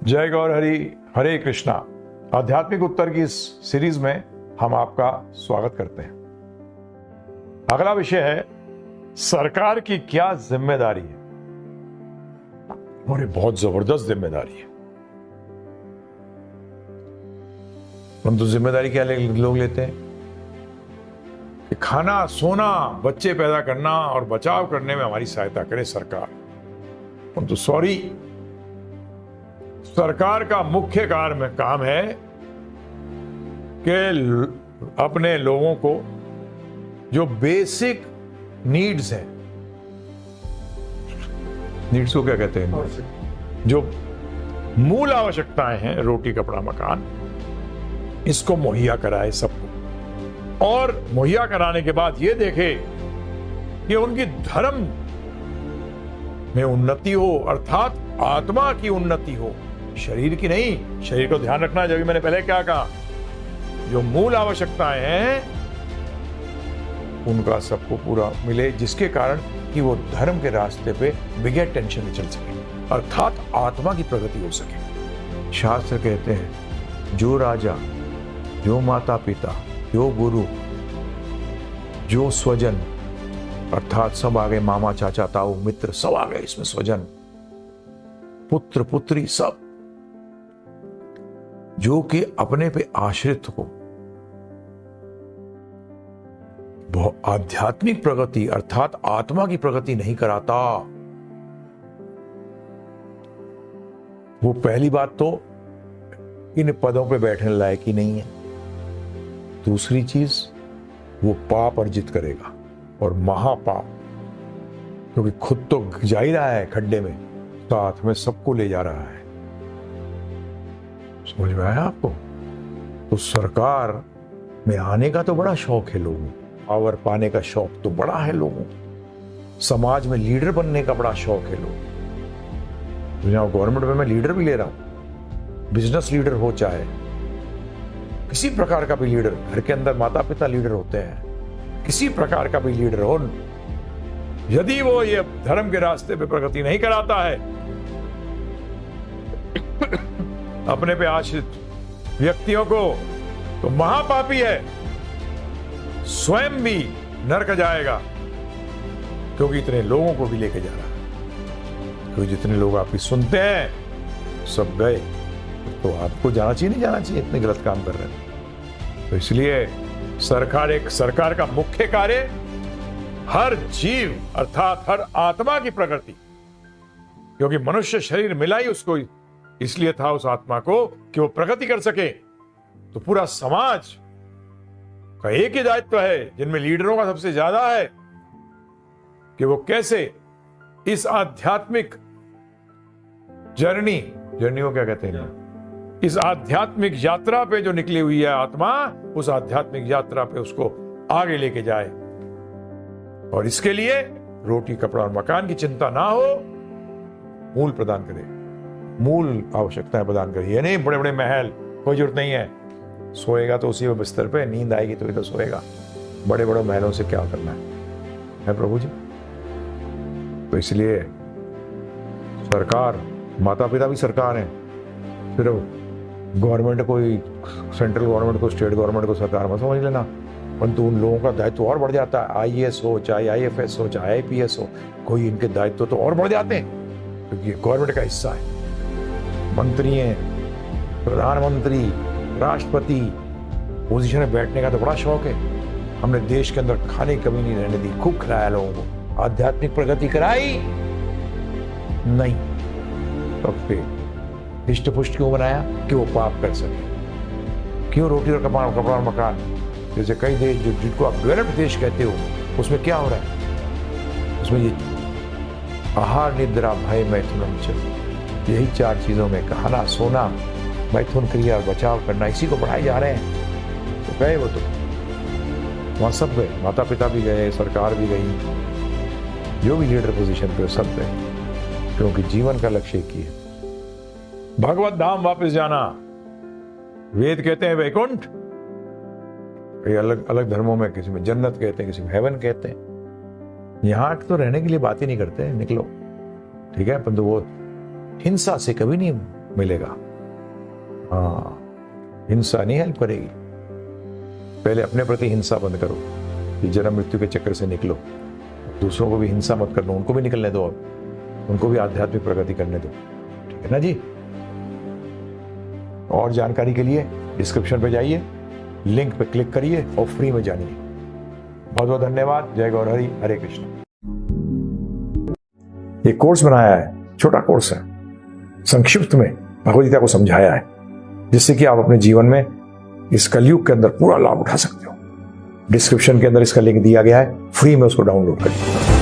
जय गौर हरि, हरे कृष्णा। आध्यात्मिक उत्तर की इस सीरीज में हम आपका स्वागत करते हैं। अगला विषय है सरकार की क्या जिम्मेदारी है। और ये बहुत जबरदस्त जिम्मेदारी है। हम तो जिम्मेदारी क्या लोग लेते हैं कि खाना, सोना, बच्चे पैदा करना और बचाव करने में हमारी सहायता करे सरकार। तो सॉरी, सरकार का मुख्य काम है कि अपने लोगों को जो बेसिक नीड्स हैं, नीड्स को क्या कहते हैं, जो मूल आवश्यकताएं हैं, रोटी, कपड़ा, मकान, इसको मुहैया कराए सबको। और मुहैया कराने के बाद ये देखे कि उनकी धर्म में उन्नति हो, अर्थात आत्मा की उन्नति हो, शरीर की नहीं। शरीर को ध्यान रखना, जब मैंने पहले क्या कहा, जो मूल आवश्यकताएं हैं उनका सबको पूरा मिले, जिसके कारण कि वो धर्म के रास्ते पे बगैर टेंशन में चल सके, अर्थात आत्मा की प्रगति हो सके। शास्त्र कहते हैं जो राजा, जो माता पिता, जो गुरु, जो स्वजन, अर्थात सब आ गए, मामा, चाचा, ताऊ, मित्र, सब आ गए इसमें, स्वजन, पुत्र, पुत्री, सब, जो कि अपने पे आश्रित को आध्यात्मिक प्रगति अर्थात आत्मा की प्रगति नहीं कराता, वो पहली बात तो इन पदों पे बैठने लायक ही नहीं है। दूसरी चीज, वो पाप अर्जित करेगा, और महापाप, क्योंकि खुद तो जा ही रहा है खड्डे में, साथ में सबको ले जा रहा है। समझ में आया आपको? तो सरकार में आने का तो बड़ा शौक है लोगों को, पावर पाने का शौक तो बड़ा है लोगों को, समाज में लीडर बनने का बड़ा शौक है लोगों को। गवर्नमेंट में मैं लीडर भी ले रहा हूं, बिजनेस लीडर हो, चाहे किसी प्रकार का भी लीडर, घर के अंदर माता पिता लीडर होते हैं, किसी प्रकार का भी लीडर हो, यदि वो ये धर्म के रास्ते पे प्रगति नहीं कराता है, अपने पे आश्रित व्यक्तियों को, तो महापापी है, स्वयं भी नरक जाएगा, क्योंकि इतने लोगों को भी लेके जा रहा है। क्योंकि जितने लोग आपकी सुनते हैं सब गए, तो आपको जाना चाहिए, नहीं जाना चाहिए, इतने गलत काम कर रहे हैं। तो इसलिए सरकार का मुख्य कार्य हर जीव अर्थात हर आत्मा की प्रगति, क्योंकि मनुष्य शरीर मिला ही उसको इसलिए था, उस आत्मा को, कि वो प्रगति कर सके। तो पूरा समाज का एक ही दायित्व है, जिनमें लीडरों का सबसे ज्यादा है, कि वो कैसे इस आध्यात्मिक जर्नी को क्या कहते हैं, इस आध्यात्मिक यात्रा पे जो निकली हुई है आत्मा, उस आध्यात्मिक यात्रा पे उसको आगे लेके जाए। और इसके लिए रोटी, कपड़ा और मकान की चिंता ना हो, मूल प्रदान करे, मूल आवश्यकताएं प्रदान करे। ये नहीं बड़े बड़े महल, कोई जरूरत नहीं है, सोएगा तो उसी बिस्तर पे, नींद आएगी तो इधर सोएगा, बड़े बड़े महलों से क्या करना है प्रभु जी। तो इसलिए सरकार, माता पिता भी सरकार है, सिर्फ गवर्नमेंट को, सेंट्रल गवर्नमेंट को, स्टेट गवर्नमेंट को सरकार मत समझ लेना, परंतु उन लोगों का दायित्व और बढ़ जाता है। IAS हो, चाहे IFS हो, चाहे IPS हो, कोई इनके दायित्व तो और बढ़ जाते हैं, क्योंकि गवर्नमेंट का हिस्सा है। मंत्री हैं, प्रधानमंत्री, राष्ट्रपति, पोजीशन में बैठने का तो बड़ा शौक है। हमने देश के अंदर खाने की कमी नहीं रहने दी, खूब खिलाया लोगों को, आध्यात्मिक प्रगति कराई नहीं, तो फिर हिष्ट पुष्ट क्यों बनाया, कि वो पाप कर सके। क्यों रोटी और कपड़ा और मकान, जैसे कई देश जिनको आप डेवलप्ड देश कहते हो, उसमें क्या हो रहा है, उसमें ये आहार, निद्रा, भय, मैथुनम चल, यही 4 चीजों में, खाना, सोना, मैथुन क्रिया, बचाव करना, इसी को बढ़ाए जा रहे हैं। तो गए वो, तो वहां सब गए, माता पिता भी गए, सरकार भी गई, जो भी लीडर पोजीशन पे सब गए, क्योंकि जीवन का लक्ष्य एक ही है, भगवत धाम वापस जाना। वेद कहते हैं वैकुंठ, कई अलग अलग धर्मों में, किसी में जन्नत कहते हैं, किसी में हेवन कहते हैं। यहां तो रहने के लिए बात ही नहीं करते, निकलो, ठीक है, परंतु वो हिंसा से कभी नहीं मिलेगा। हाँ, हिंसा नहीं हेल्प करेगी। पहले अपने प्रति हिंसा बंद करो कि जन्म मृत्यु के चक्कर से निकलो। दूसरों को भी हिंसा मत करना, उनको भी निकलने दो, अब उनको भी आध्यात्मिक प्रगति करने दो। ठीक है ना जी। और जानकारी के लिए डिस्क्रिप्शन पे जाइए, लिंक पे क्लिक करिए और फ्री में जानिए। बहुत बहुत धन्यवाद। जय गौर हरि, हरे कृष्ण। ये कोर्स बनाया है, छोटा कोर्स है, संक्षिप्त में भगवद गीता को समझाया है, जिससे कि आप अपने जीवन में इस कलयुग के अंदर पूरा लाभ उठा सकते हो। डिस्क्रिप्शन के अंदर इसका लिंक दिया गया है, फ्री में उसको डाउनलोड करिए।